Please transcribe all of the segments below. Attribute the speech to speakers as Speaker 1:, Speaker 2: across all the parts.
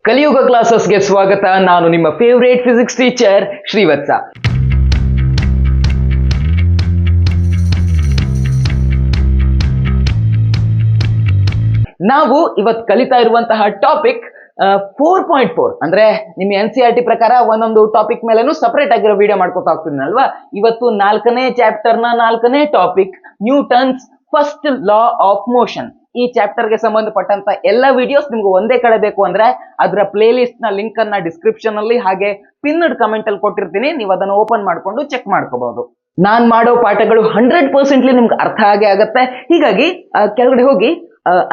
Speaker 1: ಕಲಿಯುಗ ಕ್ಲಾಸಸ್ಗೆ ಸ್ವಾಗತ. ನಾನು ನಿಮ್ಮ ಫೇವರೇಟ್ ಫಿಸಿಕ್ಸ್ ಟೀಚರ್ ಶ್ರೀವತ್ಸ. ನಾವು ಇವತ್ತು ಕಲಿತಾ ಇರುವಂತಹ ಟಾಪಿಕ್ 4.4 ಅಂದ್ರೆ ನಿಮ್ಮ NCERT ಪ್ರಕಾರ ಒಂದೊಂದು ಟಾಪಿಕ್ ಮೇಲೆನೂ ಸಪರೇಟ್ ಆಗಿರೋ ವಿಡಿಯೋ ಮಾಡ್ಕೊತಾ ಹೋಗ್ತೀನಲ್ವಾ. ಇವತ್ತು 4ನೇ ಚಾಪ್ಟರ್ ನ 4ನೇ topic Newton's first law of motion. ಈ ಚಾಪ್ಟರ್ ಗೆ ಸಂಬಂಧಪಟ್ಟಂತ ಎಲ್ಲ ವಿಡಿಯೋಸ್ ನಿಮ್ಗೆ ಒಂದೇ ಕಡೆ ಬೇಕು ಅಂದ್ರೆ ಅದರ ಪ್ಲೇ ಲಿಸ್ಟ್ ನ ಲಿಂಕ್ ಅನ್ನ ಡಿಸ್ಕ್ರಿಪ್ಷನ್ ಅಲ್ಲಿ ಹಾಗೆ ಪಿನ್ಡ್ ಕಮೆಂಟ್ ಅಲ್ಲಿ ಕೊಟ್ಟಿರ್ತೀನಿ. ನೀವು ಅದನ್ನು ಓಪನ್ ಮಾಡ್ಕೊಂಡು ಚೆಕ್ ಮಾಡ್ಕೋಬಹುದು. ನಾನ್ ಮಾಡೋ ಪಾಠಗಳು 100% ನಿಮ್ಗೆ ಅರ್ಥ ಆಗತ್ತೆ. ಹೀಗಾಗಿ ಕೆಳಗಡೆ ಹೋಗಿ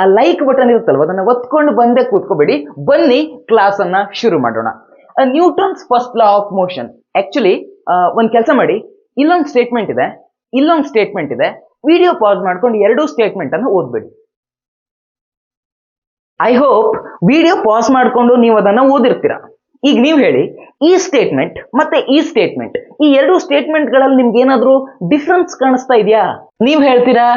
Speaker 1: ಆ ಲೈಕ್ ಬಟನ್ ಇರುತ್ತಲ್ವ, ಅದನ್ನ ಒತ್ಕೊಂಡು ಬಂದೇ ಕೂತ್ಕೋಬೇಡಿ. ಬನ್ನಿ ಕ್ಲಾಸ್ ಅನ್ನ ಶುರು ಮಾಡೋಣ. Newton's first law of motion. Actually ಒಂದ್ ಕೆಲಸ ಮಾಡಿ, ಇಲ್ಲೊಂದು ಸ್ಟೇಟ್ಮೆಂಟ್ ಇದೆ, ಇಲ್ಲೊಂದು ಸ್ಟೇಟ್ಮೆಂಟ್ ಇದೆ. ವಿಡಿಯೋ ಪಾಸ್ ಮಾಡ್ಕೊಂಡು ಎರಡೂ ಸ್ಟೇಟ್ಮೆಂಟ್ ಅನ್ನು ಓದ್ಬೇಡಿ. ಐ ಹೋಪ್ ವಿಡಿಯೋ ಪಾಸ್ ಮಾಡ್ಕೊಂಡು ನೀವು ಅದನ್ನ ಓದಿರ್ತೀರಾ. ಈಗ ನೀವು ಹೇಳಿ, ಈ ಸ್ಟೇಟ್ಮೆಂಟ್ ಮತ್ತೆ ಈ ಸ್ಟೇಟ್ಮೆಂಟ್, ಈ ಎರಡು ಸ್ಟೇಟ್ಮೆಂಟ್ ಗಳಲ್ಲಿ ನಿಮ್ಗೆ ಏನಾದ್ರೂ ಡಿಫ್ರೆನ್ಸ್ ಕಾಣಿಸ್ತಾ ಇದೆಯಾ? ನೀವ್ ಹೇಳ್ತೀರಾ,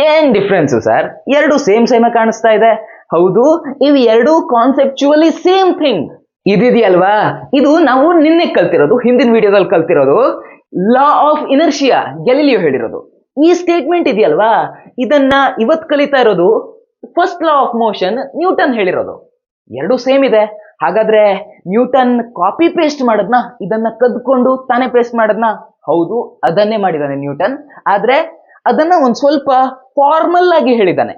Speaker 1: ಏನ್ ಡಿಫ್ರೆನ್ಸ್ ಸರ್, ಎರಡು ಸೇಮ್ ಕಾಣಿಸ್ತಾ ಇದೆ. ಹೌದು, ಇವು ಎರಡು ಕಾನ್ಸೆಪ್ಚುಯಲಿ ಸೇಮ್ ಥಿಂಗ್. ಇದೆಯಲ್ವಾ, ಇದು ನಾವು ನಿನ್ನೆ ಕಲ್ತಿರೋದು, ಹಿಂದಿನ ವಿಡಿಯೋದಲ್ಲಿ ಕಲ್ತಿರೋದು ಲಾ ಆಫ್ ಇನರ್ಷಿಯಾ, ಗ್ಯಾಲಿಲಿಯೋ ಹೇಳಿರೋದು. ಈ ಸ್ಟೇಟ್ಮೆಂಟ್ ಇದೆಯಲ್ವಾ, ಇದನ್ನ ಇವತ್ ಕಲಿತಾ ಇರೋದು first law of motion, Newton ಹೇಳಿರೋದು. ಎರಡು ಸೇಮ್ ಇದೆ. ಹಾಗಾದ್ರೆ ನ್ಯೂಟನ್ ಕಾಪಿ ಪೇಸ್ಟ್ ಮಾಡದ್ನ, ಇದನ್ನ ಕದ್ಕೊಂಡು ತಾನೇ ಪೇಸ್ಟ್ ಮಾಡದ್ನ? ಹೌದು, ಅದನ್ನೇ ಮಾಡಿದಾನೆ ನ್ಯೂಟನ್. ಆದ್ರೆ ಅದನ್ನ ಒಂದ್ ಸ್ವಲ್ಪ ಫಾರ್ಮಲ್ ಆಗಿ ಹೇಳಿದಾನೆ.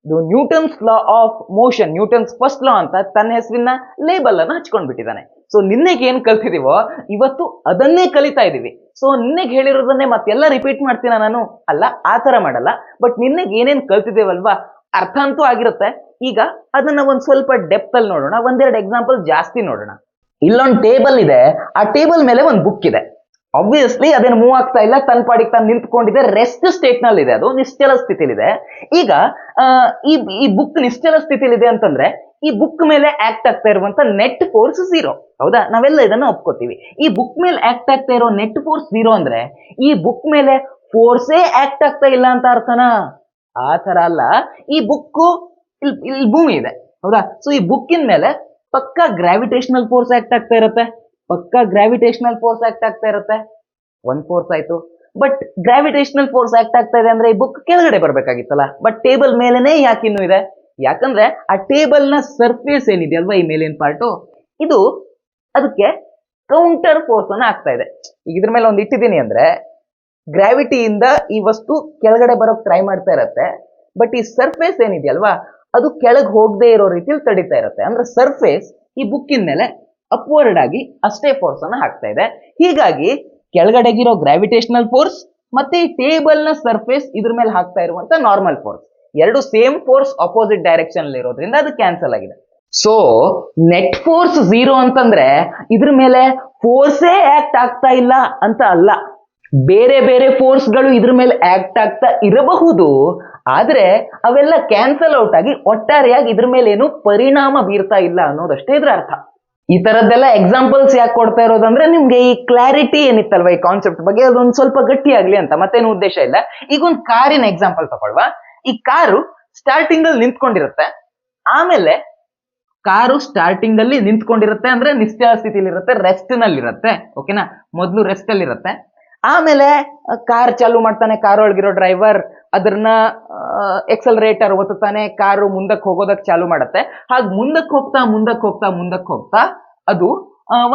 Speaker 1: ಇದು Newton's law of motion, Newton's first ಲಾ ಅಂತ ತನ್ನ ಹೆಸರಿನ ಲೇಬಲ್ ಅನ್ನ ಹಚ್ಕೊಂಡ್ ಬಿಟ್ಟಿದ್ದಾನೆ. ಸೊ ನಿನ್ನೆಗೆ ಏನ್ ಕಲ್ತಿದೀವೋ ಇವತ್ತು ಅದನ್ನೇ ಕಲಿತಾ ಇದೀವಿ. ಸೊ ನಿನ್ನೆಗೆ ಹೇಳಿರೋದನ್ನೇ ಮತ್ತೆಲ್ಲ ರಿಪೀಟ್ ಮಾಡ್ತೀನ ನಾನು? ಅಲ್ಲ, ಆ ತರ ಮಾಡಲ್ಲ. ಬಟ್ ನಿನ್ನೆಗೆ ಏನೇನ್ ಕಲ್ತಿದ್ದೇವಲ್ವಾ, ಅರ್ಥ ಅಂತೂ ಆಗಿರುತ್ತೆ. ಈಗ ಅದನ್ನ ಒಂದ್ ಸ್ವಲ್ಪ ಡೆಪ್ತ್ ಅಲ್ಲಿ ನೋಡೋಣ. ಒಂದೆರಡು ಎಕ್ಸಾಂಪಲ್ ಜಾಸ್ತಿ ನೋಡೋಣ. ಇಲ್ಲೊಂದು ಟೇಬಲ್ ಇದೆ, ಆ ಟೇಬಲ್ ಮೇಲೆ ಒಂದು ಬುಕ್ ಇದೆ. ಆಬ್ವಿಯಸ್ಲಿ ಅದೇನು ಮೂವ್ ಆಗ್ತಾ ಇಲ್ಲ, ತನ್ನ ಪಾಡಿಗೆ ತಾನು ನಿಂತ್ಕೊಂಡಿದೆ, ರೆಸ್ಟ್ ಸ್ಟೇಟ್ ನಲ್ಲಿ ಇದೆ, ಅದು ನಿಶ್ಚಲ ಸ್ಥಿತಿಲಿದೆ. ಈಗ ಈ ಬುಕ್ ನಿಶ್ಚಲ ಸ್ಥಿತಿಲಿದೆ ಅಂತಂದ್ರೆ ಈ ಬುಕ್ ಮೇಲೆ ಆಕ್ಟ್ ಆಗ್ತಾ ಇರುವಂತ ನೆಟ್ ಫೋರ್ಸ್ 0. ಹೌದಾ? ನಾವೆಲ್ಲ ಇದನ್ನ ಒಪ್ಕೋತೀವಿ. ಈ ಬುಕ್ ಮೇಲೆ ಆಕ್ಟ್ ಆಗ್ತಾ ಇರೋ ನೆಟ್ ಫೋರ್ಸ್ 0 ಅಂದ್ರೆ ಈ ಬುಕ್ ಮೇಲೆ ಫೋರ್ಸೇ ಆಕ್ಟ್ ಆಗ್ತಾ ಇಲ್ಲ ಅಂತ ಅರ್ಥನಾ? ಆ ತರ ಅಲ್ಲ. ಈ ಬುಕ್ ಇಲ್ಲಿ ಭೂಮಿ ಇದೆ, ಹೌದಾ? ಸೊ ಈ ಬುಕ್ಕಿನ ಮೇಲೆ ಪಕ್ಕಾ ಗ್ರಾವಿಟೇಷನಲ್ ಫೋರ್ಸ್ ಆಕ್ಟ್ ಆಗ್ತಾ ಇರುತ್ತೆ, ಪಕ್ಕಾ ಗ್ರಾವಿಟೇಷನಲ್ ಫೋರ್ಸ್ ಆಕ್ಟ್ ಆಗ್ತಾ ಇರುತ್ತೆ. ಒಂದ್ ಫೋರ್ಸ್ ಆಯ್ತು. ಬಟ್ ಗ್ರಾವಿಟೇಷನಲ್ ಫೋರ್ಸ್ ಆಕ್ಟ್ ಆಗ್ತಾ ಇದೆ ಅಂದ್ರೆ ಈ ಬುಕ್ ಕೆಳಗಡೆ ಬರ್ಬೇಕಾಗಿತ್ತಲ್ಲ. ಬಟ್ ಟೇಬಲ್ ಮೇಲೆನೆ ಯಾಕೆ ಇನ್ನೂ ಇದೆ? ಯಾಕಂದ್ರೆ ಆ ಟೇಬಲ್ ನ ಸರ್ಫೇಸ್ ಏನಿದೆಯಲ್ವಾ, ಈ ಮೇಲಿನ ಪಾರ್ಟು, ಇದು ಅದಕ್ಕೆ ಕೌಂಟರ್ ಫೋರ್ಸ್ ಅನ್ನ ಆಗ್ತಾ ಇದೆ. ಈಗ ಇದ್ರ ಮೇಲೆ ಒಂದು ಇಟ್ಟಿದ್ದೀನಿ ಅಂದ್ರೆ ಗ್ರಾವಿಟಿಯಿಂದ ಈ ವಸ್ತು ಕೆಳಗಡೆ ಬರೋಕ್ ಟ್ರೈ ಮಾಡ್ತಾ ಇರತ್ತೆ. ಬಟ್ ಈ ಸರ್ಫೇಸ್ ಏನಿದೆಯಲ್ವಾ, ಅದು ಕೆಳಗೆ ಹೋಗದೆ ಇರೋ ರೀತಿಯಲ್ಲಿ ತಡಿತಾ ಇರುತ್ತೆ. ಅಂದ್ರೆ ಸರ್ಫೇಸ್ ಈ ಬುಕ್ಕಿನ ಮೇಲೆ ಅಪ್ವರ್ಡ್ ಆಗಿ ಅಷ್ಟೇ ಫೋರ್ಸ್ ಅನ್ನ ಹಾಕ್ತಾ ಇದೆ. ಹೀಗಾಗಿ ಕೆಳಗಡೆಗಿರೋ ಗ್ರಾವಿಟೇಷನಲ್ ಫೋರ್ಸ್ ಮತ್ತೆ ಈ ಟೇಬಲ್ ನ ಸರ್ಫೇಸ್ ಇದ್ರ ಮೇಲೆ ಹಾಕ್ತಾ ಇರುವಂತ ನಾರ್ಮಲ್ ಫೋರ್ಸ್, ಎರಡು ಸೇಮ್ ಫೋರ್ಸ್ ಅಪೋಸಿಟ್ ಡೈರೆಕ್ಷನ್ ಅಲ್ಲಿ ಇರೋದ್ರಿಂದ ಅದು ಕ್ಯಾನ್ಸಲ್ ಆಗಿದೆ. ಸೊ ನೆಟ್ ಫೋರ್ಸ್ 0 ಅಂತಂದ್ರೆ ಇದ್ರ ಮೇಲೆ ಫೋರ್ಸೇ ಆಕ್ಟ್ ಆಗ್ತಾ ಇಲ್ಲ ಅಂತ ಅಲ್ಲ. ಬೇರೆ ಬೇರೆ ಫೋರ್ಸ್ಗಳು ಇದ್ರ ಮೇಲೆ ಆಕ್ಟ್ ಆಗ್ತಾ ಇರಬಹುದು, ಆದ್ರೆ ಅವೆಲ್ಲ ಕ್ಯಾನ್ಸಲ್ ಔಟ್ ಆಗಿ ಒಟ್ಟಾರೆಯಾಗಿ ಇದ್ರ ಮೇಲೆ ಏನು ಪರಿಣಾಮ ಬೀರ್ತಾ ಇಲ್ಲ ಅನ್ನೋದಷ್ಟೇ ಇದ್ರ ಅರ್ಥ. ಈ ತರದ್ದೆಲ್ಲ ಎಕ್ಸಾಂಪಲ್ಸ್ ಯಾಕೆ ಕೊಡ್ತಾ ಇರೋದಂದ್ರೆ ನಿಮ್ಗೆ ಈ ಕ್ಲಾರಿಟಿ ಏನಿತ್ತಲ್ವಾ ಈ ಕಾನ್ಸೆಪ್ಟ್ ಬಗ್ಗೆ, ಅದೊಂದು ಸ್ವಲ್ಪ ಗಟ್ಟಿ ಆಗ್ಲಿ ಅಂತ, ಮತ್ತೇನು ಉದ್ದೇಶ ಇಲ್ಲ. ಈಗ ಒಂದು ಕಾರಿನ ಎಕ್ಸಾಂಪಲ್ ತಗೊಳ್ವಾ. ಈ ಕಾರು ಸ್ಟಾರ್ಟಿಂಗ್ ಅಲ್ಲಿ ನಿಂತ್ಕೊಂಡಿರುತ್ತೆ, ಆಮೇಲೆ ಕಾರು ಸ್ಟಾರ್ಟಿಂಗ್ ಅಲ್ಲಿ ನಿಂತ್ಕೊಂಡಿರುತ್ತೆ ಅಂದ್ರೆ ನಿಶ್ಚಲ ಸ್ಥಿತಿಲಿ ಇರುತ್ತೆ, ರೆಸ್ಟ್ ನಲ್ಲಿ ಇರುತ್ತೆ. ಓಕೆನಾ? ಮೊದಲು ರೆಸ್ಟ್ ಅಲ್ಲಿ ಇರುತ್ತೆ, ಆಮೇಲೆ ಕಾರ್ ಚಾಲು ಮಾಡ್ತಾನೆ ಕಾರ್ ಒಳಗಿರೋ ಡ್ರೈವರ್, ಅದನ್ನ ಎಕ್ಸಲರೇಟರ್ ಒತ್ತುತ್ತಾನೆ, ಕಾರು ಮುಂದಕ್ಕೆ ಹೋಗೋದಕ್ಕೆ ಚಾಲು ಮಾಡುತ್ತೆ. ಹಾಗೆ ಮುಂದಕ್ಕೆ ಹೋಗ್ತಾ ಅದು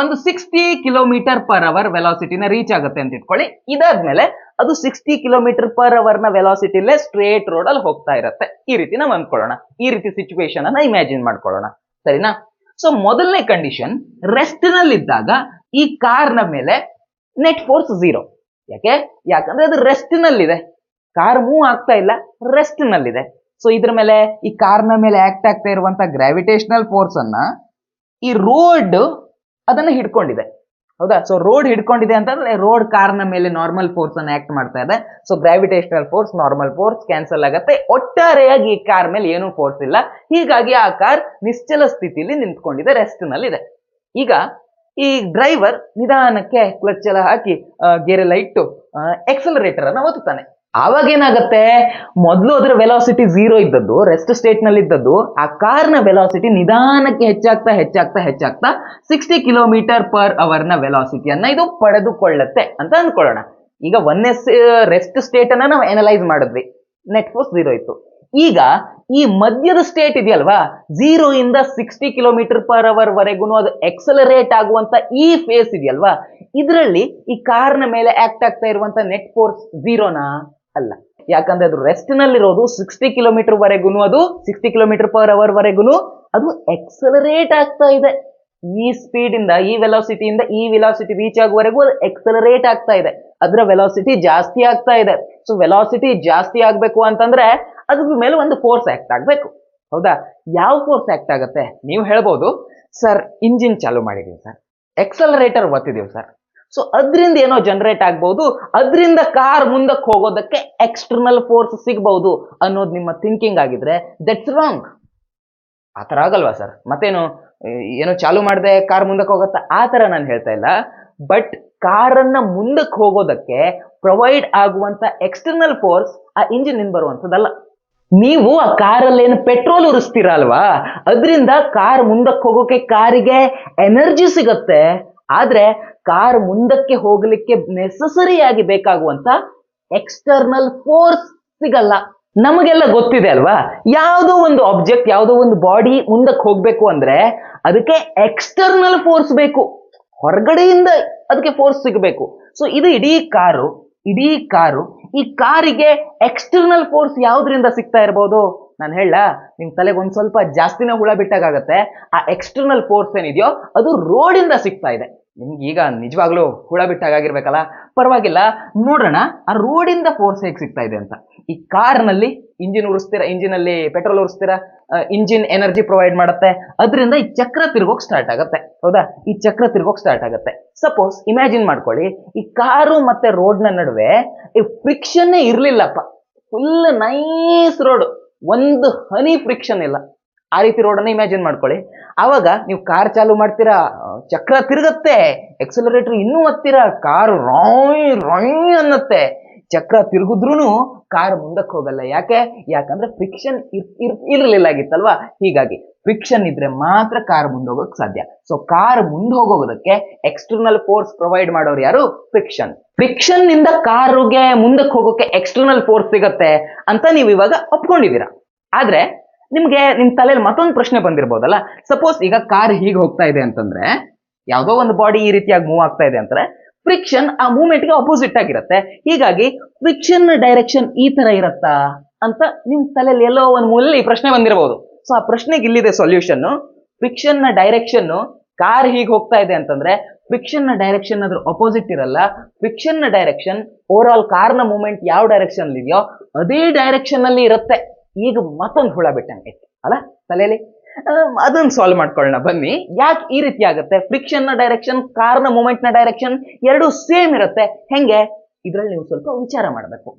Speaker 1: ಒಂದು 60 km/h ವೆಲಾಸಿಟಿನ ರೀಚ್ ಆಗುತ್ತೆ ಅಂತ ಇಟ್ಕೊಳ್ಳಿ. ಇದಾದ್ಮೇಲೆ ಅದು 60 km/h ನ ವೆಲಾಸಿಟಿಲೇ ಸ್ಟ್ರೇಟ್ ರೋಡ್ ಅಲ್ಲಿ ಹೋಗ್ತಾ ಇರುತ್ತೆ. ಈ ರೀತಿ ನಾವು ಅಂದ್ಕೊಳ್ಳೋಣ, ಈ ರೀತಿ ಸಿಚುವೇಶನ್ ಅನ್ನ ಇಮ್ಯಾಜಿನ್ ಮಾಡ್ಕೊಳ್ಳೋಣ, ಸರಿನಾ? ಸೊ ಮೊದಲನೇ ಕಂಡೀಷನ್, ರೆಸ್ಟ್ ನಲ್ಲಿದ್ದಾಗ ಈ ಕಾರ್ನ ಮೇಲೆ ನೆಟ್ ಫೋರ್ಸ್ 0. ಯಾಕಂದ್ರೆ ಅದು ರೆಸ್ಟ್ ನಲ್ಲಿದೆ, ಕಾರ್ ಮೂವ್ ಆಗ್ತಾ ಇಲ್ಲ, ರೆಸ್ಟ್ ನಲ್ಲಿದೆ. ಸೊ ಇದ್ರ ಮೇಲೆ, ಈ ಕಾರ್ನ ಮೇಲೆ ಆಕ್ಟ್ ಆಗ್ತಾ ಇರುವಂತ ಗ್ರಾವಿಟೇಷನಲ್ ಫೋರ್ಸ್ ಅನ್ನ ಈ ರೋಡ್ ಅದನ್ನ ಹಿಡ್ಕೊಂಡಿದೆ, ಹೌದಾ? ಸೊ ರೋಡ್ ಹಿಡ್ಕೊಂಡಿದೆ ಅಂತಂದ್ರೆ ರೋಡ್ ಕಾರ್ನ ಮೇಲೆ ನಾರ್ಮಲ್ ಫೋರ್ಸ್ ಅನ್ನ ಆಕ್ಟ್ ಮಾಡ್ತಾ ಇದೆ. So gravitational force normal force cancel ಆಗುತ್ತೆ, ಒಟ್ಟಾರೆಯಾಗಿ ಈ ಕಾರ್ ಮೇಲೆ ಏನೂ ಫೋರ್ಸ್ ಇಲ್ಲ. ಹೀಗಾಗಿ ಆ ಕಾರ್ ನಿಶ್ಚಲ ಸ್ಥಿತಿಲಿ ನಿಂತ್ಕೊಂಡಿದೆ, ರೆಸ್ಟ್ ನಲ್ಲಿದೆ. ಈಗ ಈ ಡ್ರೈವರ್ ನಿಧಾನಕ್ಕೆ ಕ್ಲಚ್ ಎಲ್ಲ ಹಾಕಿ ಗೇರೆಲ್ಲ ಇಟ್ಟು ಎಕ್ಸಲರೇಟರ್ ಅನ್ನ ಒತ್ತುತ್ತಾನೆ. ಆವಾಗ ಏನಾಗತ್ತೆ, ಮೊದಲು ಅದರ ವೆಲಾಸಿಟಿ 0 ಇದ್ದದ್ದು, ರೆಸ್ಟ್ ಸ್ಟೇಟ್ ನಲ್ಲಿ ಇದ್ದದ್ದು, ಆ ಕಾರ್ನ ವೆಲಾಸಿಟಿ ನಿಧಾನಕ್ಕೆ ಹೆಚ್ಚಾಗ್ತಾ ಹೆಚ್ಚಾಗ್ತಾ ಹೆಚ್ಚಾಗ್ತಾ 60 km/h ನ ವೆಲಾಸಿಟಿಯನ್ನ ಇದು ಪಡೆದುಕೊಳ್ಳುತ್ತೆ ಅಂತ ಅಂದ್ಕೊಳ್ಳೋಣ. ಈಗ 1s ರೆಸ್ಟ್ ಸ್ಟೇಟ್ ಅನ್ನ ನಾವು ಅನಲೈಸ್ ಮಾಡಿದ್ವಿ, ನೆಟ್ ಫೋರ್ಸ್ 0 ಇತ್ತು. ಈಗ ಈ ಮಧ್ಯದ ಸ್ಟೇಟ್ ಇದೆಯಲ್ವಾ, 0 ಇಂದ 60 km/h ವರೆಗೂ ಅದು ಎಕ್ಸಲರೇಟ್ ಆಗುವಂತ ಈ ಫೇಸ್ ಇದೆಯಲ್ವಾ, ಇದರಲ್ಲಿ ಈ ಕಾರ್ನ ಮೇಲೆ ಆಕ್ಟ್ ಆಗ್ತಾ ಇರುವಂತ ನೆಟ್ ಫೋರ್ಸ್ 0ನಾ? ಅಲ್ಲ. ಯಾಕಂದ್ರೆ ಅದು ರೆಸ್ಟ್ ನಲ್ಲಿರೋದು 60 km ವರೆಗೂ, ಅದು 60 km/h ವರೆಗೂ ಅದು ಎಕ್ಸಲರೇಟ್ ಆಗ್ತಾ ಇದೆ. ಈ ಸ್ಪೀಡ್ ಇಂದ, ಈ ವೆಲಾಸಿಟಿಯಿಂದ ಈ ವೆಲಾಸಿಟಿ ರೀಚ್ ಆಗುವವರೆಗೂ ಅದು ಎಕ್ಸಲರೇಟ್ ಆಗ್ತಾ ಇದೆ, ಅದರ ವೆಲಾಸಿಟಿ ಜಾಸ್ತಿ ಆಗ್ತಾ ಇದೆ. ಸೊ ವೆಲಾಸಿಟಿ ಜಾಸ್ತಿ ಆಗ್ಬೇಕು ಅಂತಂದ್ರೆ ಅದ್ರ ಮೇಲೆ ಒಂದು ಫೋರ್ಸ್ ಆಕ್ಟ್ ಆಗ್ಬೇಕು, ಹೌದಾ? ಯಾವ ಫೋರ್ಸ್ ಆಕ್ಟ್ ಆಗತ್ತೆ? ನೀವು ಹೇಳ್ಬೋದು, ಸರ್ ಇಂಜಿನ್ ಚಾಲು ಮಾಡಿದೀವಿ ಸರ್, ಎಕ್ಸಲರೇಟರ್ ಒತ್ತಿದೀವಿ ಸರ್, ಸೊ ಅದರಿಂದ ಏನೋ ಜನರೇಟ್ ಆಗ್ಬಹುದು, ಅದರಿಂದ ಕಾರ್ ಮುಂದಕ್ಕೆ ಹೋಗೋದಕ್ಕೆ ಎಕ್ಸ್ಟರ್ನಲ್ ಫೋರ್ಸ್ ಸಿಗಬಹುದು ಅನ್ನೋದು ನಿಮ್ಮ ಥಿಂಕಿಂಗ್ ಆಗಿದ್ರೆ ದಟ್ಸ್ ರಾಂಗ್. ಆತರ ಆಗಲ್ವಾ ಸರ್? ಮತ್ತೇನು, ಏನೋ ಚಾಲು ಮಾಡದೆ ಕಾರ್ ಮುಂದಕ್ಕೆ ಹೋಗತ್ತಾ? ಆ ತರ ನಾನು ಹೇಳ್ತಾ ಇಲ್ಲ. ಬಟ್ ಕಾರನ್ನ ಮುಂದಕ್ಕೆ ಹೋಗೋದಕ್ಕೆ ಪ್ರೊವೈಡ್ ಆಗುವಂತ ಎಕ್ಸ್ಟರ್ನಲ್ ಫೋರ್ಸ್ ಆ ಇಂಜಿನ್ ಇಂದ ಬರುವಂತದ್ದಲ್ಲ. ನೀವು ಆ ಕಾರಲ್ಲಿ ಏನು ಪೆಟ್ರೋಲ್ ಉರಿಸ್ತೀರ ಅಲ್ವಾ, ಅದರಿಂದ ಕಾರ್ ಮುಂದಕ್ಕೆ ಹೋಗೋಕೆ ಕಾರಿಗೆ ಎನರ್ಜಿ ಸಿಗತ್ತೆ. ಆದ್ರೆ ಕಾರ್ ಮುಂದಕ್ಕೆ ಹೋಗ್ಲಿಕ್ಕೆ ನೆಸಸರಿ ಆಗಿ ಬೇಕಾಗುವಂತ ಎಕ್ಸ್ಟರ್ನಲ್ ಫೋರ್ಸ್ ಸಿಗಲ್ಲ. ನಮಗೆಲ್ಲ ಗೊತ್ತಿದೆ ಅಲ್ವಾ, ಯಾವುದೋ ಒಂದು ಆಬ್ಜೆಕ್ಟ್, ಯಾವುದೋ ಒಂದು ಬಾಡಿ ಮುಂದಕ್ಕೆ ಹೋಗ್ಬೇಕು ಅಂದ್ರೆ ಅದಕ್ಕೆ ಎಕ್ಸ್ಟರ್ನಲ್ ಫೋರ್ಸ್ ಬೇಕು, ಹೊರಗಡೆಯಿಂದ ಅದಕ್ಕೆ ಫೋರ್ಸ್ ಸಿಗಬೇಕು. ಸೊ ಇದು ಇಡೀ ಕಾರು, ಈ ಕಾರಿಗೆ ಎಕ್ಸ್ಟರ್ನಲ್ ಫೋರ್ಸ್ ಯಾವ್ದ್ರಿಂದ ಸಿಗ್ತಾ ಇರಬಹುದು? ನಾನು ಹೇಳ, ನಿಮ್ ತಲೆಗೆ ಒಂದ್ ಸ್ವಲ್ಪ ಜಾಸ್ತಿನೇ ಹುಳ ಬಿಟ್ಟಾಗತ್ತೆ. ಆ ಎಕ್ಸ್ಟರ್ನಲ್ ಫೋರ್ಸ್ ಏನಿದೆಯೋ ಅದು ರೋಡಿಂದ ಸಿಗ್ತಾ ಇದೆ. ನಿಮ್ಗೆ ಈಗ ನಿಜವಾಗ್ಲೂ ಹುಳ ಬಿಟ್ಟಾಗಿರ್ಬೇಕಲ್ಲ, ಪರವಾಗಿಲ್ಲ, ನೋಡೋಣ ಆ ರೋಡಿಂದ ಫೋರ್ಸ್ ಹೇಗೆ ಸಿಗ್ತಾ ಇದೆ ಅಂತ. ಈ ಕಾರ್ನಲ್ಲಿ ಇಂಜಿನ್ ಉರಿಸ್ತೀರಾ, ಇಂಜಿನ್ ಅಲ್ಲಿ ಪೆಟ್ರೋಲ್ ಉರಿಸ್ತೀರಾ, ಇಂಜಿನ್ ಎನರ್ಜಿ ಪ್ರೊವೈಡ್ ಮಾಡುತ್ತೆ, ಅದರಿಂದ ಈ ಚಕ್ರ ತಿರ್ಗೋಕ್ ಸ್ಟಾರ್ಟ್ ಆಗತ್ತೆ, ಹೌದಾ? ಈ ಚಕ್ರ ತಿರ್ಗೋಕ್ ಸ್ಟಾರ್ಟ್ ಆಗತ್ತೆ. ಸಪೋಸ್ ಇಮ್ಯಾಜಿನ್ ಮಾಡ್ಕೊಳ್ಳಿ, ಈ ಕಾರು ಮತ್ತೆ ರೋಡ್ ನ ನಡುವೆ ಈ ಫ್ರಿಕ್ಷನ್ ಇರ್ಲಿಲ್ಲಪ್ಪ, ಫುಲ್ ನೈಸ್ ರೋಡ್, ಒಂದು ಹನಿ ಫ್ರಿಕ್ಷನ್ ಇಲ್ಲ, ಆ ರೀತಿ ರೋಡನ್ನ ಇಮ್ಯಾಜಿನ್ ಮಾಡ್ಕೊಳ್ಳಿ. ಆವಾಗ ನೀವು ಕಾರ್ ಚಾಲು ಮಾಡ್ತೀರಾ, ಚಕ್ರ ತಿರುಗತ್ತೆ, ಎಕ್ಸಲರೇಟರ್ ಇನ್ನೂ ಒತ್ತೀರಾ, ಕಾರ್ ರಾಯ್ ರಾಯ್ ಅನ್ನತ್ತೆ. ಚಕ್ರ ತಿರುಗಿದ್ರೂ ಕಾರ್ ಮುಂದಕ್ಕೆ ಹೋಗಲ್ಲ. ಯಾಕಂದ್ರೆ ಫ್ರಿಕ್ಷನ್ ಇರ್ಲಿಲ್ಲಾಗಿತ್ತಲ್ವಾ. ಹೀಗಾಗಿ ಫ್ರಿಕ್ಷನ್ ಇದ್ರೆ ಮಾತ್ರ ಕಾರ್ ಮುಂದೆ ಹೋಗೋಕ್ ಸಾಧ್ಯ. ಸೊ ಕಾರ್ ಮುಂದೆ ಹೋಗೋದಕ್ಕೆ ಎಕ್ಸ್ಟರ್ನಲ್ ಫೋರ್ಸ್ ಪ್ರೊವೈಡ್ ಮಾಡೋರು ಯಾರು? ಫ್ರಿಕ್ಷನ್ ನಿಂದ ಕಾರುಗೆ ಮುಂದಕ್ಕೆ ಹೋಗೋಕೆ ಎಕ್ಸ್ಟರ್ನಲ್ ಫೋರ್ಸ್ ಸಿಗತ್ತೆ ಅಂತ ನೀವು ಇವಾಗ ಒಪ್ಕೊಂಡಿದ್ದೀರಾ. ಆದ್ರೆ ನಿಮ್ಗೆ ನಿಮ್ ತಲೆಯಲ್ಲಿ ಮತ್ತೊಂದು ಪ್ರಶ್ನೆ ಬಂದಿರಬಹುದಲ್ಲ. ಸಪೋಸ್ ಈಗ ಕಾರ್ ಹೀಗೆ ಹೋಗ್ತಾ ಇದೆ ಅಂತಂದ್ರೆ, ಯಾವುದೋ ಒಂದು ಬಾಡಿ ಈ ರೀತಿಯಾಗಿ ಮೂವ್ ಆಗ್ತಾ ಇದೆ ಅಂದ್ರೆ ಫ್ರಿಕ್ಷನ್ ಆ ಮೂವ್ಮೆಂಟ್ ಗೆ ಅಪೋಸಿಟ್ ಆಗಿರುತ್ತೆ. ಹೀಗಾಗಿ ಫ್ರಿಕ್ಷನ್ ಡೈರೆಕ್ಷನ್ ಈ ತರ ಇರತ್ತಾ ಅಂತ ನಿಮ್ ತಲೆಯಲ್ಲಿ ಎಲ್ಲೋ ಒಂದು ಮೂಲೆಯಲ್ಲಿ ಈ ಪ್ರಶ್ನೆ ಬಂದಿರಬಹುದು. ಸೊ ಆ ಪ್ರಶ್ನೆಗೆ ಇಲ್ಲಿದೆ ಸೊಲ್ಯೂಷನ್. ಫ್ರಿಕ್ಷನ್ ನ ಡೈರೆಕ್ಷನ್, ಕಾರ್ ಹೀಗೆ ಹೋಗ್ತಾ ಇದೆ ಅಂತಂದ್ರೆ ಫ್ರಿಕ್ಷನ್ ನ ಡೈರೆಕ್ಷನ್ ಅದ್ರ ಅಪೋಸಿಟ್ ಇರಲ್ಲ. ಫ್ರಿಕ್ಷನ್ ನ ಡೈರೆಕ್ಷನ್ ಓವರ್ ಆಲ್ ಕಾರ್ ನ ಮೂವ್ಮೆಂಟ್ ಯಾವ ಡೈರೆಕ್ಷನ್ ಅಲ್ಲಿ ಇದೆಯೋ ಅದೇ ಡೈರೆಕ್ಷನ್ ಅಲ್ಲಿ ಇರುತ್ತೆ. ಈಗ ಮತ್ತೊಂದು ಹುಳ ಬಿಟ್ಟಂಗೆ ಅಲ್ಲ ತಲೆಯಲ್ಲಿ. ಅದನ್ನ ಸಾಲ್ವ್ ಮಾಡ್ಕೊಳ್ಳೋಣ ಬನ್ನಿ. ಯಾಕೆ ಈ ರೀತಿ ಆಗುತ್ತೆ? ಫ್ರಿಕ್ಷನ್ ನ ಡೈರೆಕ್ಷನ್, ಕಾರ್ ನ ಮೂವ್ಮೆಂಟ್ ನ ಡೈರೆಕ್ಷನ್ ಎರಡು ಸೇಮ್ ಇರುತ್ತೆ. ಹೆಂಗೆ? ಇದ್ರಲ್ಲಿ ನೀವು ಸ್ವಲ್ಪ ವಿಚಾರ ಮಾಡಬೇಕು.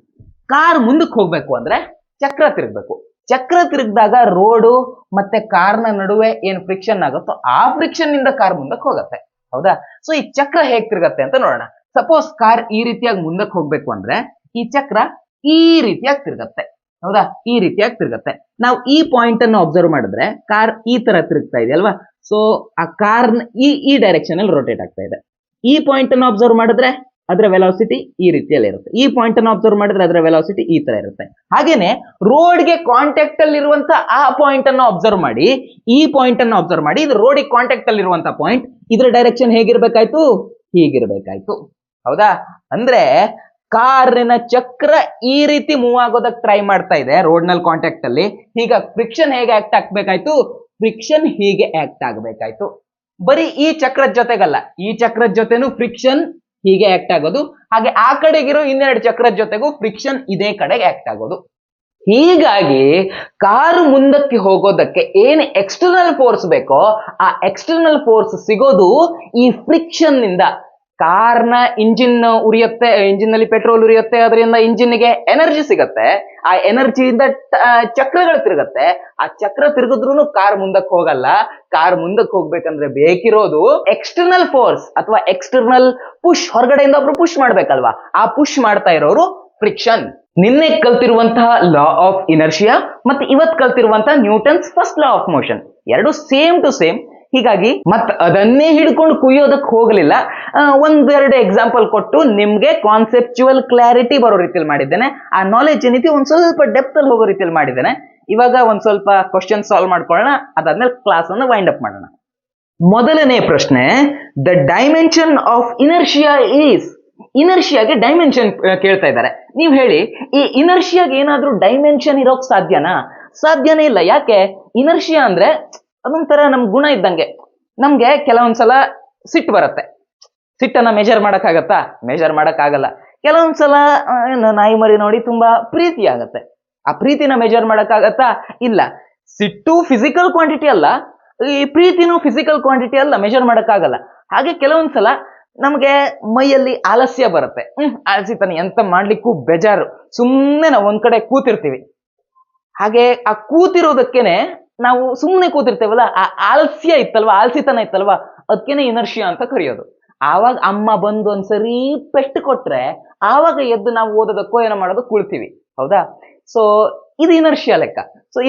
Speaker 1: ಕಾರ್ ಮುಂದಕ್ಕೆ ಹೋಗ್ಬೇಕು ಅಂದ್ರೆ ಚಕ್ರ ತಿರುಗಬೇಕು. ಚಕ್ರ ತಿರುಗಿದಾಗ ರೋಡು ಮತ್ತೆ ಕಾರ್ನ ನಡುವೆ ಏನ್ ಫ್ರಿಕ್ಷನ್ ಆಗುತ್ತೋ ಆ ಫ್ರಿಕ್ಷನ್ ನಿಂದ ಕಾರ್ ಮುಂದಕ್ಕೆ ಹೋಗುತ್ತೆ, ಹೌದಾ? ಸೊ ಈ ಚಕ್ರ ಹೇಗ್ ತಿರುಗತ್ತೆ ಅಂತ ನೋಡೋಣ. ಸಪೋಸ್ ಕಾರ್ ಈ ರೀತಿಯಾಗಿ ಮುಂದಕ್ಕೆ ಹೋಗ್ಬೇಕು ಅಂದ್ರೆ ಈ ಚಕ್ರ ಈ ರೀತಿಯಾಗಿ ತಿರುಗತ್ತೆ, ಹೌದಾ? ಈ ರೀತಿಯಾಗಿ ತಿರುಗತ್ತೆ. ನಾವು ಈ ಪಾಯಿಂಟ್ ಅನ್ನು ಅಬ್ಸರ್ವ್ ಮಾಡಿದ್ರೆ ಕಾರ್ ಈ ತರ ತಿರುಗ್ತಾ ಇದೆ ಅಲ್ವಾ? ಸೊ ಆ ಕಾರ್ ಈ ಡೈರೆಕ್ಷನ್ ಅಲ್ಲಿ ರೊಟೇಟ್ ಆಗ್ತಾ ಇದೆ. ಈ ಪಾಯಿಂಟ್ ಅನ್ನು ಅಬ್ಸರ್ವ್ ಮಾಡಿದ್ರೆ ಅದರ ವೆಲಾಸಿಟಿ ಈ ರೀತಿಯಲ್ಲಿ ಇರುತ್ತೆ. ಈ ಪಾಯಿಂಟ್ ಅನ್ನು ಅಬ್ಸರ್ವ್ ಮಾಡಿದ್ರೆ ಅದರ ವೆಲಾಸಿಟಿ ಈ ತರ ಇರುತ್ತೆ. ಹಾಗೇನೆ ರೋಡ್ಗೆ ಕಾಂಟ್ಯಾಕ್ಟ್ ಅಲ್ಲಿ ಇರುವಂತ ಆ ಪಾಯಿಂಟ್ ಅನ್ನು ಅಬ್ಸರ್ವ್ ಮಾಡಿ, ಈ ಪಾಯಿಂಟ್ ಅನ್ನು ಅಬ್ಸರ್ವ್ ಮಾಡಿ, ಇದು ರೋಡಿಗೆ ಕಾಂಟ್ಯಾಕ್ಟ್ ಅಲ್ಲಿ ಇರುವಂತ ಪಾಯಿಂಟ್, ಇದರ ಡೈರೆಕ್ಷನ್ ಹೇಗಿರ್ಬೇಕಾಯ್ತು? ಹೀಗಿರ್ಬೇಕಾಯ್ತು, ಹೌದಾ? ಅಂದ್ರೆ ಕಾರಿನ ಚಕ್ರ ಈ ರೀತಿ ಮೂವ್ ಆಗೋದಕ್ಕೆ ಟ್ರೈ ಮಾಡ್ತಾ ಇದೆ ರೋಡ್ ನಲ್ಲಿ ಕಾಂಟ್ಯಾಕ್ಟ್ ಅಲ್ಲಿ. ಈಗ ಫ್ರಿಕ್ಷನ್ ಹೇಗೆ ಆಕ್ಟ್ ಆಗ್ಬೇಕಾಯ್ತು? ಫ್ರಿಕ್ಷನ್ ಹೀಗೆ ಆಕ್ಟ್ ಆಗ್ಬೇಕಾಯ್ತು. ಬರೀ ಈ ಚಕ್ರದ ಜೊತೆಗಲ್ಲ, ಈ ಚಕ್ರದ ಜೊತೆನೂ ಫ್ರಿಕ್ಷನ್ ಹೀಗೆ ಆಕ್ಟ್ ಆಗೋದು, ಹಾಗೆ ಆ ಕಡೆಗಿರೋ ಇನ್ನೆರಡು ಚಕ್ರದ ಜೊತೆಗೂ ಫ್ರಿಕ್ಷನ್ ಇದೇ ಕಡೆಗೆ ಆಕ್ಟ್ ಆಗೋದು. ಹೀಗಾಗಿ ಕಾರು ಮುಂದಕ್ಕೆ ಹೋಗೋದಕ್ಕೆ ಏನ್ ಎಕ್ಸ್ಟರ್ನಲ್ ಫೋರ್ಸ್ ಬೇಕೋ ಆ ಎಕ್ಸ್ಟರ್ನಲ್ ಫೋರ್ಸ್ ಸಿಗೋದು ಈ ಫ್ರಿಕ್ಷನ್ ನಿಂದ. ಕಾರ್ನ ಇಂಜಿನ್ ಉರಿಯುತ್ತೆ, ಇಂಜಿನ್ ನಲ್ಲಿ ಪೆಟ್ರೋಲ್ ಉರಿಯುತ್ತೆ, ಅದರಿಂದ ಇಂಜಿನ್ಗೆ ಎನರ್ಜಿ ಸಿಗತ್ತೆ. ಆ ಎನರ್ಜಿಯಿಂದ ಚಕ್ರಗಳು ತಿರುಗತ್ತೆ. ಆ ಚಕ್ರ ತಿರುಗಿದ್ರೂ ಕಾರ್ ಮುಂದಕ್ಕೆ ಹೋಗಲ್ಲ. ಕಾರ್ ಮುಂದಕ್ಕೆ ಹೋಗ್ಬೇಕಂದ್ರೆ ಬೇಕಿರೋದು ಎಕ್ಸ್ಟರ್ನಲ್ ಫೋರ್ಸ್ ಅಥವಾ ಎಕ್ಸ್ಟರ್ನಲ್ ಪುಷ್, ಹೊರಗಡೆಯಿಂದ ಒಬ್ರು ಪುಷ್ ಮಾಡ್ಬೇಕಲ್ವಾ? ಆ ಪುಷ್ ಮಾಡ್ತಾ ಇರೋರು ಫ್ರಿಕ್ಷನ್. ನಿನ್ನೆ ಕಲ್ತಿರುವಂತಹ ಲಾ ಆಫ್ ಇನರ್ಷಿಯಾ ಮತ್ತೆ ಇವತ್ತು ಕಲ್ತಿರುವಂತಹ Newton's first law of motion ಎರಡು ಸೇಮ್ ಟು ಸೇಮ್. ಹೀಗಾಗಿ ಮತ್ತೆ ಅದನ್ನೇ ಹಿಡ್ಕೊಂಡು ಕುಯ್ಯೋದಕ್ಕೆ ಹೋಗಲಿಲ್ಲ. ಒಂದೆರಡು ಎಕ್ಸಾಂಪಲ್ ಕೊಟ್ಟು ನಿಮ್ಗೆ ಕಾನ್ಸೆಪ್ಚುವಲ್ ಕ್ಲಾರಿಟಿ ಬರೋ ರೀತಿಯಲ್ಲಿ ಮಾಡಿದ್ದೇನೆ. ಆ ನಾಲೆಜ್ ಏನೈತಿ ಒಂದ್ ಸ್ವಲ್ಪ ಡೆಪ್ತ್ ಅಲ್ಲಿ ಹೋಗೋ ರೀತಿಯಲ್ಲಿ ಮಾಡಿದ್ದೇನೆ. ಇವಾಗ ಒಂದ್ ಸ್ವಲ್ಪ ಕ್ವಶನ್ ಸಾಲ್ವ್ ಮಾಡ್ಕೊಳ್ಳೋಣ, ಅದಾದ್ಮೇಲೆ ಕ್ಲಾಸ್ ಅನ್ನು ವೈಂಡ್ ಅಪ್ ಮಾಡೋಣ. ಮೊದಲನೇ ಪ್ರಶ್ನೆ, the dimension of inertia is. ಇನರ್ಷಿಯಾಗೆ ಡೈಮೆನ್ಷನ್ ಕೇಳ್ತಾ ಇದ್ದಾರೆ. ನೀವು ಹೇಳಿ, ಈ ಇನರ್ಷಿಯಾಗೆ ಏನಾದ್ರೂ ಡೈಮೆನ್ಷನ್ ಇರೋಕ್ ಸಾಧ್ಯನಾ? ಸಾಧ್ಯನೇ ಇಲ್ಲ. ಯಾಕೆ? ಇನರ್ಷಿಯಾ ಅಂದ್ರೆ ಅದೊಂಥರ ನಮ್ ಗುಣ ಇದ್ದಂಗೆ. ನಮ್ಗೆ ಕೆಲವೊಂದ್ಸಲ ಸಿಟ್ಟು ಬರುತ್ತೆ. ಸಿಟ್ಟನ್ನ ಮೆಜರ್ ಮಾಡಕ್ಕಾಗತ್ತಾ? ಮೆಜರ್ ಮಾಡಕ್ಕಾಗಲ್ಲ. ಕೆಲವೊಂದ್ಸಲ ನಾಯಿ ಮರಿ ನೋಡಿ ತುಂಬಾ ಪ್ರೀತಿ ಆಗತ್ತೆ. ಆ ಪ್ರೀತಿನ ಮೆಜರ್ ಮಾಡಕ್ಕಾಗತ್ತಾ? ಇಲ್ಲ. ಸಿಟ್ಟು ಫಿಸಿಕಲ್ ಕ್ವಾಂಟಿಟಿ ಅಲ್ಲ, ಈ ಪ್ರೀತಿನೂ ಫಿಸಿಕಲ್ ಕ್ವಾಂಟಿಟಿ ಅಲ್ಲ, ಮೆಜರ್ ಮಾಡಕ್ಕಾಗಲ್ಲ. ಹಾಗೆ ಕೆಲವೊಂದ್ಸಲ ನಮ್ಗೆ ಮೈಯಲ್ಲಿ ಆಲಸ್ಯ ಬರುತ್ತೆ. ಆಲಸ್ಯತನ, ಎಂತ ಮಾಡ್ಲಿಕ್ಕೂ ಬೇಜಾರು, ಸುಮ್ಮನೆ ನಾವು ಒಂದ್ ಕಡೆ ಕೂತಿರ್ತೀವಿ. ಹಾಗೆ ಆ ಕೂತಿರೋದಕ್ಕೇನೆ ನಾವು ಸುಮ್ಮನೆ ಕೂತಿರ್ತೇವಲ್ಲ, ಆ ಆಲಸ್ಯ ಇತ್ತಲ್ವಾ, ಆಲಸಿತನ ಇತ್ತಲ್ವಾ, ಅದಕ್ಕೇನೆ ಇನರ್ಷಿಯಾ ಅಂತ ಕರೆಯೋದು. ಆವಾಗ ಅಮ್ಮ ಬಂದು ಒಂದ್ಸರಿ ಪೆಟ್ಟು ಕೊಟ್ರೆ ಆವಾಗ ಎದ್ದು ನಾವು ಓದೋದಕ್ಕೋ ಏನೋ ಮಾಡೋದು ಕುಳ್ತೀವಿ. ಹೌದಾ? ಸೊ ಇದು ಇನರ್ಷಿಯಾ ಲೆಕ್ಕ. ಸೊ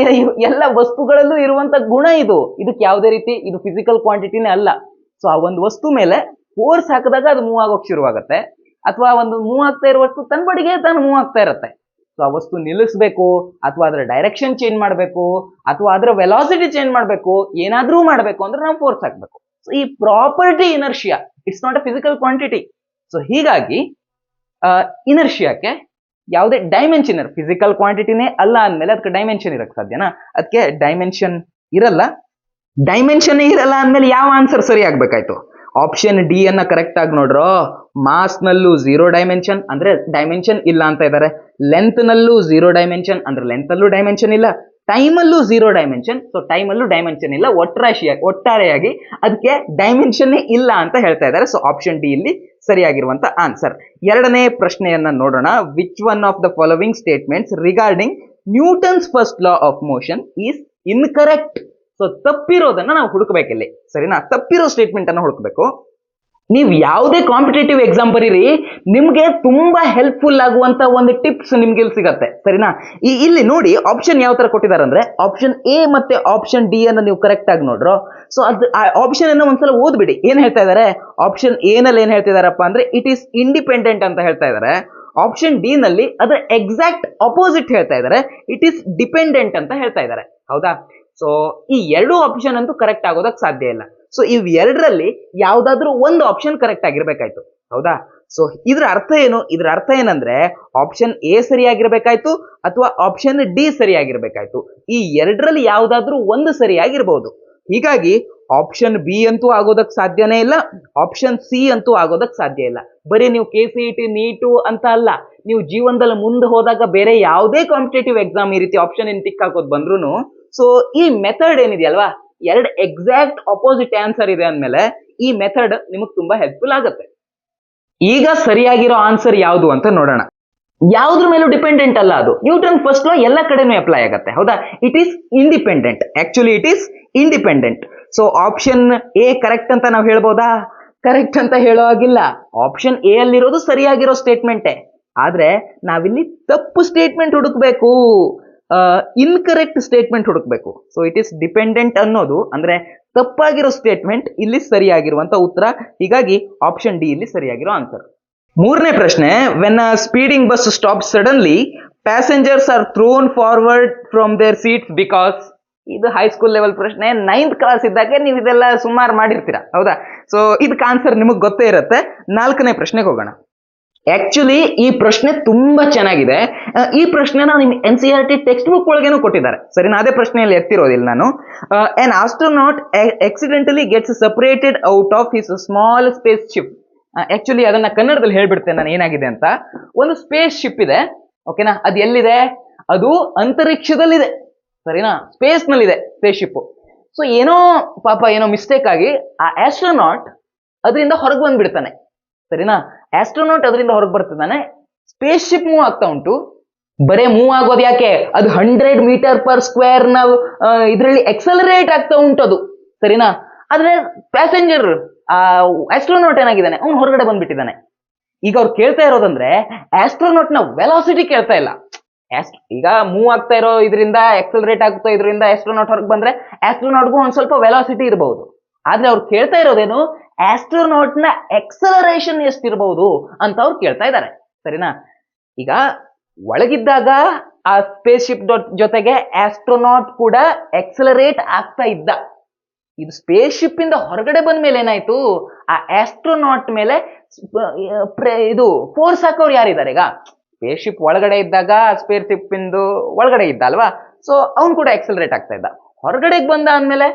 Speaker 1: ಎಲ್ಲ ವಸ್ತುಗಳಲ್ಲೂ ಇರುವಂತ ಗುಣ ಇದು. ಇದಕ್ಕೆ ಯಾವುದೇ ರೀತಿ ಇದು ಫಿಸಿಕಲ್ ಕ್ವಾಂಟಿಟಿನೇ ಅಲ್ಲ. ಸೊ ಆ ಒಂದು ವಸ್ತು ಮೇಲೆ ಫೋರ್ಸ್ ಹಾಕಿದಾಗ ಅದು ಮೂವ್ ಆಗೋಕ್ ಶುರುವಾಗುತ್ತೆ, ಅಥವಾ ಒಂದು ಮೂವ್ ಆಗ್ತಾ ಇರೋ ವಸ್ತು ತನ್ನ ಬಡಿಗೆ ತಾನು ಮೂವ್ ಆಗ್ತಾ ಇರುತ್ತೆ. ಸೊ ಆ ವಸ್ತು ನಿಲ್ಲಿಸ್ಬೇಕು, ಅಥವಾ ಅದರ ಡೈರೆಕ್ಷನ್ ಚೇಂಜ್ ಮಾಡಬೇಕು, ಅಥವಾ ಅದರ ವೆಲಾಸಿಟಿ ಚೇಂಜ್ ಮಾಡಬೇಕು, ಏನಾದ್ರೂ ಮಾಡಬೇಕು ಅಂದ್ರೆ ನಾವು ಫೋರ್ಸ್ ಹಾಕ್ಬೇಕು. ಸೊ ಈ property inertia, it's not a physical quantity. So ಹೀಗಾಗಿ ಇನರ್ಷಿಯಾಕ್ಕೆ ಯಾವುದೇ ಡೈಮೆನ್ಷನ್ ಫಿಸಿಕಲ್ ಕ್ವಾಂಟಿಟಿನೇ ಅಲ್ಲ ಅಂದ್ಮೇಲೆ ಅದಕ್ಕೆ ಡೈಮೆನ್ಷನ್ ಇರಕ್ಕೆ ಸಾಧ್ಯನಾ? ಅದಕ್ಕೆ ಡೈಮೆನ್ಷನ್ ಇರಲ್ಲ. ಡೈಮೆನ್ಷನ್ ಇರಲ್ಲ ಅಂದ್ಮೇಲೆ ಯಾವ ಆನ್ಸರ್ ಸರಿ ಆಗ್ಬೇಕಾಯ್ತು? ಆಪ್ಷನ್ ಡಿ ಅನ್ನ ಕರೆಕ್ಟ್ ಆಗಿ ನೋಡ್ರೋ. ಮಾಸ್ ನಲ್ಲೂ 0 ಡೈಮೆನ್ಷನ್ ಅಂದ್ರೆ ಡೈಮೆನ್ಷನ್ ಇಲ್ಲ ಅಂತ ಇದ್ದಾರೆ. ಲೆಂತ್ ನಲ್ಲೂ 0 ಡೈಮೆನ್ಷನ್ ಅಂದ್ರೆ ಲೆಂತ್ ಅಲ್ಲೂ ಡೈಮೆನ್ಷನ್ ಇಲ್ಲ. ಟೈಮ್ ಅಲ್ಲೂ 0 ಡೈಮೆನ್ಷನ್, ಸೊ ಟೈಮ್ ಅಲ್ಲೂ ಡೈಮೆನ್ಷನ್ ಇಲ್ಲ. ಒಟ್ಟಾರೆಯಾಗಿ ಅದಕ್ಕೆ ಡೈಮೆನ್ಷನ್ ಇಲ್ಲ ಅಂತ ಹೇಳ್ತಾ ಇದ್ದಾರೆ. ಸೊ ಆಪ್ಷನ್ ಡಿ ಇಲ್ಲಿ ಸರಿಯಾಗಿರುವಂತ ಆನ್ಸರ್. ಎರಡನೇ ಪ್ರಶ್ನೆಯನ್ನ ನೋಡೋಣ. Which one of the following statements regarding Newton's first law of motion is incorrect? So ತಪ್ಪಿರೋದನ್ನ ನಾವು ಹುಡುಕಬೇಕಿಲ್ಲಿ, ಸರಿನಾ? ತಪ್ಪಿರೋ ಸ್ಟೇಟ್ಮೆಂಟ್ ಅನ್ನ ಹುಡುಕಬೇಕು. ನೀವು ಯಾವುದೇ ಕಾಂಪಿಟೇಟಿವ್ ಎಕ್ಸಾಮ್ ಬರೀರಿ, ನಿಮ್ಗೆ ತುಂಬಾ ಹೆಲ್ಪ್ಫುಲ್ ಆಗುವಂತ ಒಂದು ಟಿಪ್ಸ್ ನಿಮ್ಗೆ ಇಲ್ಲಿ ಸಿಗತ್ತೆ, ಸರಿನಾ? ಇಲ್ಲಿ ನೋಡಿ ಆಪ್ಷನ್ ಯಾವ ತರ ಕೊಟ್ಟಿದ್ದಾರೆ ಅಂದ್ರೆ, ಆಪ್ಷನ್ ಎ ಮತ್ತೆ ಆಪ್ಷನ್ ಡಿ ಅನ್ನ ನೀವು ಕರೆಕ್ಟ್ ಆಗಿ ನೋಡ್ರೋ. ಸೊ ಅದು ಆ ಆಪ್ಷನ್ ಅನ್ನ ಒಂದ್ಸಲ ಓದ್ಬಿಡಿ. ಏನ್ ಹೇಳ್ತಾ ಇದ್ದಾರೆ? ಆಪ್ಷನ್ ಎ ನಲ್ಲಿ ಏನ್ ಹೇಳ್ತಿದಾರಪ್ಪ ಅಂದ್ರೆ ಇಟ್ ಈಸ್ ಇಂಡಿಪೆಂಡೆಂಟ್ ಅಂತ ಹೇಳ್ತಾ ಇದ್ದಾರೆ. ಆಪ್ಷನ್ ಡಿ ನಲ್ಲಿ ಅದರ ಎಕ್ಸಾಕ್ಟ್ ಅಪೋಸಿಟ್ ಹೇಳ್ತಾ ಇದ್ದಾರೆ, ಇಟ್ ಈಸ್ ಡಿಪೆಂಡೆಂಟ್ ಅಂತ ಹೇಳ್ತಾ ಇದ್ದಾರೆ. ಹೌದಾ? ಸೊ ಈ ಎರಡು ಆಪ್ಷನ್ ಅಂತೂ ಕರೆಕ್ಟ್ ಆಗೋದಕ್ಕೆ ಸಾಧ್ಯ ಇಲ್ಲ. ಸೊ ಇವ್ ಎರಡರಲ್ಲಿ ಯಾವ್ದಾದ್ರು ಒಂದು ಆಪ್ಷನ್ ಕರೆಕ್ಟ್ ಆಗಿರ್ಬೇಕಾಯ್ತು. ಹೌದಾ? ಸೊ ಇದ್ರ ಅರ್ಥ ಏನು? ಇದ್ರ ಅರ್ಥ ಏನಂದ್ರೆ ಆಪ್ಷನ್ ಎ ಸರಿಯಾಗಿರ್ಬೇಕಾಯ್ತು ಅಥವಾ ಆಪ್ಷನ್ ಡಿ ಸರಿಯಾಗಿರ್ಬೇಕಾಯ್ತು. ಈ ಎರಡರಲ್ಲಿ ಯಾವ್ದಾದ್ರು ಒಂದು ಸರಿಯಾಗಿರ್ಬಹುದು. ಹೀಗಾಗಿ ಆಪ್ಷನ್ ಬಿ ಅಂತೂ ಆಗೋದಕ್ಕೆ ಸಾಧ್ಯನೇ ಇಲ್ಲ, ಆಪ್ಷನ್ ಸಿ ಅಂತೂ ಆಗೋದಕ್ಕೆ ಸಾಧ್ಯ ಇಲ್ಲ. ಬರೀ ನೀವು KCET ನೀಟು ಅಂತ ಅಲ್ಲ, ನೀವು ಜೀವನದಲ್ಲಿ ಮುಂದೆ ಹೋದಾಗ ಬೇರೆ ಯಾವುದೇ ಕಾಂಪಿಟೇಟಿವ್ ಎಕ್ಸಾಮ್ ಈ ರೀತಿ ಆಪ್ಷನ್ ಇನ್ ಟಿಕ್ ಹಾಕೋದು ಬಂದ್ರು, ಸೊ ಈ ಮೆಥಡ್ ಏನಿದೆಯಲ್ವಾ, ಎರಡು ಎಕ್ಸಾಕ್ಟ್ ಅಪೋಸಿಟ್ ಆನ್ಸರ್ ಇದೆ ಅಂದ್ಮೇಲೆ ಈ ಮೆಥಡ್ ನಿಮಗೆ ತುಂಬಾ ಹೆಲ್ಪ್ಫುಲ್ ಆಗುತ್ತೆ. ಈಗ ಸರಿಯಾಗಿರೋ ಆನ್ಸರ್ ಯಾವುದು ಅಂತ ನೋಡೋಣ. ಯಾವ್ದ್ರ ಮೇಲೂ ಡಿಪೆಂಡೆಂಟ್ ಅಲ್ಲ ಅದು. ನ್ಯೂಟನ್ ಫಸ್ಟ್ ಲಾ ಎಲ್ಲ ಕಡೆನೂ ಅಪ್ಲೈ ಆಗುತ್ತೆ. ಹೌದಾ? It is independent. Actually it is independent. So option A correct ಅಂತ ನಾವು ಹೇಳ್ಬೋದಾ? ಕರೆಕ್ಟ್ ಅಂತ ಹೇಳೋ ಹಾಗಿಲ್ಲ. ಆಪ್ಷನ್ ಎ ಅಲ್ಲಿರೋದು ಸರಿಯಾಗಿರೋ ಸ್ಟೇಟ್ಮೆಂಟೇ, ಆದ್ರೆ ನಾವಿಲ್ಲಿ ತಪ್ಪು ಸ್ಟೇಟ್ಮೆಂಟ್ ಹುಡುಕ್ಬೇಕು, ಇನ್ಕರೆಕ್ಟ್ ಸ್ಟೇಟ್ಮೆಂಟ್ ಹುಡುಕ್ಬೇಕು. ಸೊ ಇಟ್ ಈಸ್ ಡಿಪೆಂಡೆಂಟ್ ಅನ್ನೋದು ಅಂದ್ರೆ ತಪ್ಪಾಗಿರೋ ಸ್ಟೇಟ್ಮೆಂಟ್ ಇಲ್ಲಿ ಸರಿಯಾಗಿರುವಂತ ಉತ್ತರ. ಹೀಗಾಗಿ ಆಪ್ಷನ್ ಡಿ ಇಲ್ಲಿ ಸರಿಯಾಗಿರೋ ಆನ್ಸರ್. ಮೂರನೇ ಪ್ರಶ್ನೆ, when a speeding bus stop suddenly passengers are thrown forward from their seats because. ಇದು ಹೈಸ್ಕೂಲ್ ಲೆವೆಲ್ ಪ್ರಶ್ನೆ. 9th ಕ್ಲಾಸ್ ಇದ್ದಾಗ ನೀವು ಇದೆಲ್ಲ ಸುಮಾರು ಮಾಡಿರ್ತೀರಾ. ಹೌದಾ? ಸೊ ಇದಕ್ಕೆ ಆನ್ಸರ್ ನಿಮಗೆ ಗೊತ್ತೇ ಇರುತ್ತೆ. 4ನೇ ಪ್ರಶ್ನೆಗೆ ಹೋಗೋಣ. ಆಕ್ಚುಲಿ ಈ ಪ್ರಶ್ನೆ ತುಂಬಾ ಚೆನ್ನಾಗಿದೆ. ಈ ಪ್ರಶ್ನೆನ ನಿಮ್ NCERT ಟೆಕ್ಸ್ಟ್ ಬುಕ್ ಒಳಗೇನು ಕೊಟ್ಟಿದ್ದಾರೆ, ಸರಿನಾ? ಅದೇ ಪ್ರಶ್ನೆಯಲ್ಲಿ ಎತ್ತಿರೋದಿಲ್ಲ ನಾನು. an astronaut accidentally gets separated out of his small spaceship. Actually ಅದನ್ನ ಕನ್ನಡದಲ್ಲಿ ಹೇಳ್ಬಿಡ್ತೇನೆ ನಾನು ಏನಾಗಿದೆ ಅಂತ. ಒಂದು ಸ್ಪೇಸ್ ಶಿಪ್ ಇದೆ, ಓಕೆನಾ? ಅದು ಎಲ್ಲಿದೆ? ಅದು ಅಂತರಿಕ್ಷದಲ್ಲಿದೆ, ಸರಿನಾ? ಸ್ಪೇಸ್ ನಲ್ಲಿದೆ ಸ್ಪೇಸ್ ಶಿಪ್. ಸೊ ಏನೋ ಪಾಪ ಏನೋ ಮಿಸ್ಟೇಕ್ ಆಗಿ ಆ ಆಸ್ಟ್ರೋನಾಟ್ ಅದರಿಂದ ಹೊರಗೆ ಬಂದ್ಬಿಡ್ತಾನೆ, ಸರಿನಾ? ಆಸ್ಟ್ರೋನಾಟ್ ಅದರಿಂದ ಹೊರಗೆ ಬರ್ತಿದ್ದಾನೆ. ಸ್ಪೇಸ್ ಶಿಪ್ ಮೂವ್ ಆಗ್ತಾ ಉಂಟು. ಬರೇ ಮೂವ್ ಆಗೋದು ಯಾಕೆ? ಅದು 100 ಮೀಟರ್ ಪರ್ ಸ್ಕ್ವೇರ್ ನ ಇದರಲ್ಲಿ ಎಕ್ಸಲರೇಟ್ ಆಗ್ತಾ ಉಂಟು ಅದು, ಸರಿನಾ? ಆದ್ರೆ ಪ್ಯಾಸೆಂಜರ್ ಆಸ್ಟ್ರೋನಾಟ್ ಏನಾಗಿದ್ದಾನೆ, ಅವ್ನು ಹೊರಗಡೆ ಬಂದ್ಬಿಟ್ಟಿದ್ದಾನೆ. ಈಗ ಅವ್ರು ಕೇಳ್ತಾ ಇರೋದಂದ್ರೆ ಆಸ್ಟ್ರೋನಾಟ್ ನ ವೆಲಾಸಿಟಿ ಕೇಳ್ತಾ ಇಲ್ಲ. ಈಗ ಮೂವ್ ಆಗ್ತಾ ಇರೋ ಇದರಿಂದ ಎಕ್ಸಲರೇಟ್ ಆಗ್ತಾ ಇದರಿಂದ ಆಸ್ಟ್ರೋನಾಟ್ ಹೊರಗೆ ಬಂದ್ರೆ ಆಸ್ಟ್ರೋನಾಟ್ಗೂ ಒಂದ್ ಸ್ವಲ್ಪ ವೆಲಾಸಿಟಿ ಇರಬಹುದು. ಆದ್ರೆ ಅವ್ರು ಕೇಳ್ತಾ ಇರೋದೇನು, ಆಸ್ಟ್ರೋನಾಟ್ ನ ಎಕ್ಸಲರೇಷನ್ ಎಷ್ಟಿರಬಹುದು ಅಂತ ಅವ್ರು ಕೇಳ್ತಾ ಇದ್ದಾರೆ. ಸರಿನಾ? ಈಗ ಒಳಗಿದ್ದಾಗ ಆ ಸ್ಪೇಸ್ ಶಿಪ್ ಜೊತೆಗೆ ಆಸ್ಟ್ರೋನಾಟ್ ಕೂಡ ಎಕ್ಸಲರೇಟ್ ಆಗ್ತಾ ಇದ್ದ. ಇದು ಸ್ಪೇಸ್ ಶಿಪ್ ಇಂದ ಹೊರಗಡೆ ಬಂದ ಮೇಲೆ ಏನಾಯ್ತು, ಆ ಆಸ್ಟ್ರೋನಾಟ್ ಮೇಲೆ ಇದು ಫೋರ್ಸ್ ಹಾಕೋರು ಯಾರಿದ್ದಾರೆ? ಈಗ ಸ್ಪೇಸ್ ಶಿಪ್ ಒಳಗಡೆ ಇದ್ದಾಗ ಸ್ಪೇಸ್ ಶಿಪ್ ಇಂದು ಒಳಗಡೆ ಇದ್ದ ಅಲ್ವಾ, ಸೊ ಅವ್ನು ಕೂಡ ಎಕ್ಸಲರೇಟ್ ಆಗ್ತಾ ಇದ್ದ. ಹೊರಗಡೆಗೆ ಬಂದ ಅಂದ್ಮೇಲೆ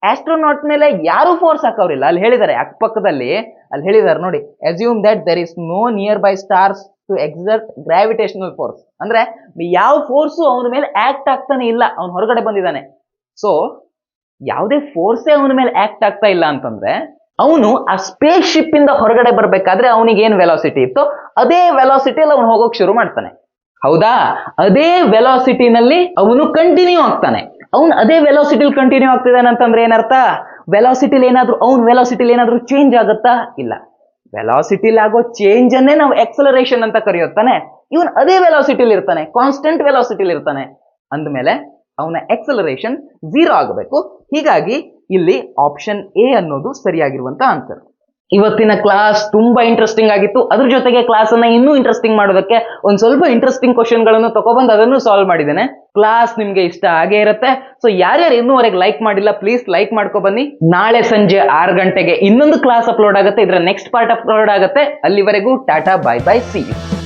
Speaker 1: ಆಸ್ಟ್ರೋನಾಟ್ ಮೇಲೆ ಯಾರು ಫೋರ್ಸ್ ಹಾಕೋರಿಲ್ಲ. ಅಲ್ಲಿ ಹೇಳಿದ್ದಾರೆ ಅಕ್ಕಪಕ್ಕದಲ್ಲಿ, ಅಲ್ಲಿ ಹೇಳಿದ್ದಾರೆ ನೋಡಿ, assume that there is no nearby stars to exert gravitational force. ಅಂದ್ರೆ ಯಾವ ಫೋರ್ಸು ಅವನ ಮೇಲೆ ಆಕ್ಟ್ ಆಗ್ತಾನೆ ಇಲ್ಲ, ಅವ್ನು ಹೊರಗಡೆ ಬಂದಿದ್ದಾನೆ. ಸೊ ಯಾವುದೇ ಫೋರ್ಸೇ ಅವನ ಮೇಲೆ ಆಕ್ಟ್ ಆಗ್ತಾ ಇಲ್ಲ ಅಂತಂದ್ರೆ ಅವನು ಆ ಸ್ಪೇಸ್ ಶಿಪ್ ಇಂದ ಹೊರಗಡೆ ಬರ್ಬೇಕಾದ್ರೆ ಅವನಿಗೆ ಏನ್ ವೆಲಾಸಿಟಿ ಇತ್ತು ಅದೇ ವೆಲಾಸಿಟಿಯಲ್ಲಿ ಅವನು ಹೋಗೋಕ್ ಶುರು ಮಾಡ್ತಾನೆ. ಹೌದಾ? ಅದೇ ವೆಲಾಸಿಟಿನಲ್ಲಿ ಅವನು ಕಂಟಿನ್ಯೂ ಆಗ್ತಾನೆ. ಅವನು ಅದೇ ವೆಲಾಸಿಟಿಲಿ ಕಂಟಿನ್ಯೂ ಆಗ್ತಿದ್ದಾನೆ ಅಂತಂದ್ರೆ ಏನರ್ಥ? ವೆಲಾಸಿಟಿಲಿ ಏನಾದ್ರೂ ಚೇಂಜ್ ಆಗುತ್ತಾ? ಇಲ್ಲ. ವೆಲಾಸಿಟಿಲಿ ಆಗೋ ಚೇಂಜ್ ಅನ್ನೇ ನಾವು ಎಕ್ಸಲರೇಷನ್ ಅಂತ ಕರೆಯುತ್ತಾನೆ. ಇವನ್ ಅದೇ ವೆಲಾಸಿಟಿಲಿ ಇರ್ತಾನೆ, ಕಾನ್ಸ್ಟೆಂಟ್ ವೆಲಾಸಿಟಿಲಿ ಇರ್ತಾನೆ. ಅಂದಮೇಲೆ ಅವನ ಎಕ್ಸಲರೇಷನ್ 0 ಆಗಬೇಕು. ಹೀಗಾಗಿ ಇಲ್ಲಿ ಆಪ್ಷನ್ ಎ ಅನ್ನೋದು ಸರಿಯಾಗಿರುವಂತ ಆನ್ಸರ್. ಇವತ್ತಿನ ಕ್ಲಾಸ್ ತುಂಬಾ ಇಂಟ್ರೆಸ್ಟಿಂಗ್ ಆಗಿತ್ತು. ಅದ್ರ ಜೊತೆಗೆ ಕ್ಲಾಸ್ ಅನ್ನ ಇನ್ನೂ ಇಂಟ್ರೆಸ್ಟಿಂಗ್ ಮಾಡೋದಕ್ಕೆ ಒಂದ್ ಸ್ವಲ್ಪ ಇಂಟ್ರೆಸ್ಟಿಂಗ್ ಕ್ವಶನ್ ಗಳನ್ನು ತಗೊಬಂದು ಅದನ್ನು ಸಾಲ್ವ್ ಮಾಡಿದ್ದೇನೆ. ಕ್ಲಾಸ್ ನಿಮ್ಗೆ ಇಷ್ಟ ಆಗೇ ಇರುತ್ತೆ. ಸೊ ಯಾರ್ಯಾರು ಇನ್ನೂವರೆಗೆ ಲೈಕ್ ಮಾಡಿಲ್ಲ, ಪ್ಲೀಸ್ ಲೈಕ್ ಮಾಡ್ಕೊ ಬನ್ನಿ. ನಾಳೆ ಸಂಜೆ 6 ಗಂಟೆಗೆ ಇನ್ನೊಂದು ಕ್ಲಾಸ್ ಅಪ್ಲೋಡ್ ಆಗುತ್ತೆ. ಇದರ ನೆಕ್ಸ್ಟ್ ಪಾರ್ಟ್ ಅಪ್ಲೋಡ್ ಆಗುತ್ತೆ. ಅಲ್ಲಿವರೆಗೂ tata, bye bye, see you.